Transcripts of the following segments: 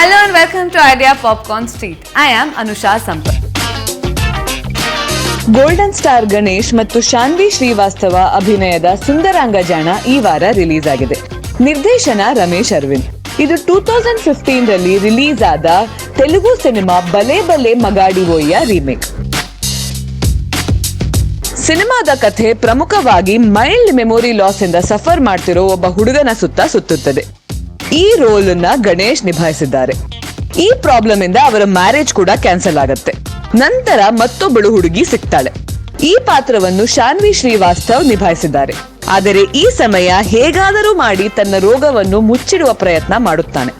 Hello and welcome to Idea Popcorn Street. I am Anusha Sampath. Golden star Ganesh ಮತ್ತು ಶಾನ್ವಿ ಶ್ರೀವಾಸ್ತವ ಅಭಿನಯದ ಸುಂದರಾಂಗ ಜಾಣ ಈ ವಾರ ರಿಲೀಸ್ ಆಗಿದೆ. ನಿರ್ದೇಶನ ರಮೇಶ್ ಅರವಿಂದ್. ಇದು 2015 ರಲ್ಲಿ ರಿಲೀಸ್ ಆದ ತೆಲುಗು ಸಿನಿಮಾ ಬಲೆ ಬಲೆ ಮಗಾಡಿವೋಯ್ಯ ರೀಮೇಕ್. ಸಿನಿಮಾದ ಕಥೆ ಪ್ರಮುಖವಾಗಿ ಮೈಲ್ಡ್ ಮೆಮೊರಿ ಲಾಸ್ ಇಂದ ಸಫರ್ ಮಾಡ್ತಿರೋ ಒಬ್ಬ ಹುಡುಗನ ಸುತ್ತುತ್ತದೆ. ಈ ರೋಲ್ ಅನ್ನ ಗಣೇಶ್ ನಿಭಾಯಿಸಿದ್ದಾರೆ. ಈ ಪ್ರಾಬ್ಲಮ್ ಇಂದ ಅವರ ಮ್ಯಾರೇಜ್ ಕೂಡ ಕ್ಯಾನ್ಸಲ್ ಆಗುತ್ತೆ. ನಂತರ ಮತ್ತೊಬ್ಬಳು ಹುಡುಗಿ ಸಿಗ್ತಾಳೆ. ಈ ಪಾತ್ರವನ್ನು ಶಾನ್ವಿ ಶ್ರೀವಾಸ್ತವ್ ನಿಭಾಯಿಸಿದ್ದಾರೆ. ಆದರೆ ಈ ಸಮಯ ಹೇಗಾದರೂ ಮಾಡಿ ತನ್ನ ರೋಗವನ್ನು ಮುಚ್ಚಿಡುವ ಪ್ರಯತ್ನ ಮಾಡುತ್ತಾನೆ.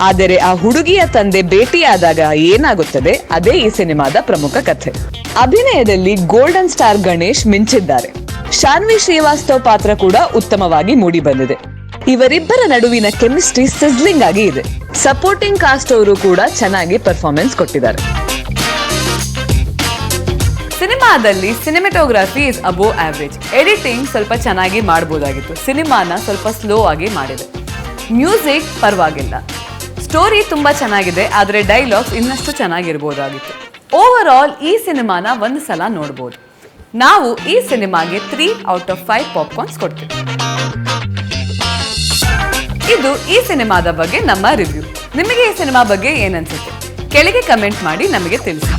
ಆದರೆ ಆ ಹುಡುಗಿಯ ತಂದೆ ಭೇಟಿಯಾದಾಗ ಏನಾಗುತ್ತದೆ ಅದೇ ಈ ಸಿನಿಮಾದ ಪ್ರಮುಖ ಕಥೆ. ಅಭಿನಯದಲ್ಲಿ ಗೋಲ್ಡನ್ ಸ್ಟಾರ್ ಗಣೇಶ್ ಮಿಂಚಿದ್ದಾರೆ. ಶಾನ್ವಿ ಶ್ರೀವಾಸ್ತವ್ ಪಾತ್ರ ಕೂಡ ಉತ್ತಮವಾಗಿ ಮೂಡಿ ಬಂದಿದೆ. ಇವರಿಬ್ಬರ ನಡುವಿನ ಕೆಮಿಸ್ಟ್ರಿ ಸಿಸ್ಲಿಂಗ್ ಆಗಿ ಇದೆ. ಸಪೋರ್ಟಿಂಗ್ ಕಾಸ್ಟ್ ಅವರು ಕೂಡ ಚೆನ್ನಾಗಿ ಪರ್ಫಾರ್ಮೆನ್ಸ್ ಕೊಟ್ಟಿದ್ದಾರೆ. ಸಿನಿಮಾದಲ್ಲಿ cinematography is above average. Editing ಸ್ವಲ್ಪ ಚೆನ್ನಾಗಿ ಮಾಡಬಹುದಾಗಿತ್ತು. ಸಿನಿಮಾನ ಸ್ವಲ್ಪ ಸ್ಲೋ ಆಗಿ ಮಾಡಿದೆ. ಮ್ಯೂಸಿಕ್ ಪರವಾಗಿಲ್ಲ. ಸ್ಟೋರಿ ತುಂಬಾ ಚೆನ್ನಾಗಿದೆ, ಆದರೆ ಡೈಲಾಗ್ಸ್ ಇನ್ನಷ್ಟು ಚೆನ್ನಾಗಿರ್ಬೋದಾಗಿತ್ತು. ಓವರ್ ಆಲ್ ಈ ಸಿನಿಮಾನ ಒಂದು ಸಲ ನೋಡ್ಬೋದು. ನಾವು ಈ ಸಿನಿಮಾಗೆ 3 ಔಟ್ ಆಫ್ 5 ಪಾಪ್ಕಾರ್ನ್ಸ್ ಕೊಡ್ತೀವಿ. ಇದು ಈ ಸಿನಿಮಾದ ಬಗ್ಗೆ ನಮ್ಮ ರಿವ್ಯೂ. ನಿಮಗೆ ಈ ಸಿನಿಮಾ ಬಗ್ಗೆ ಏನನ್ಸುತ್ತೆ? ಕೆಳಗೆ ಕಮೆಂಟ್ ಮಾಡಿ ನಮಗೆ ತಿಳಿಸಿ.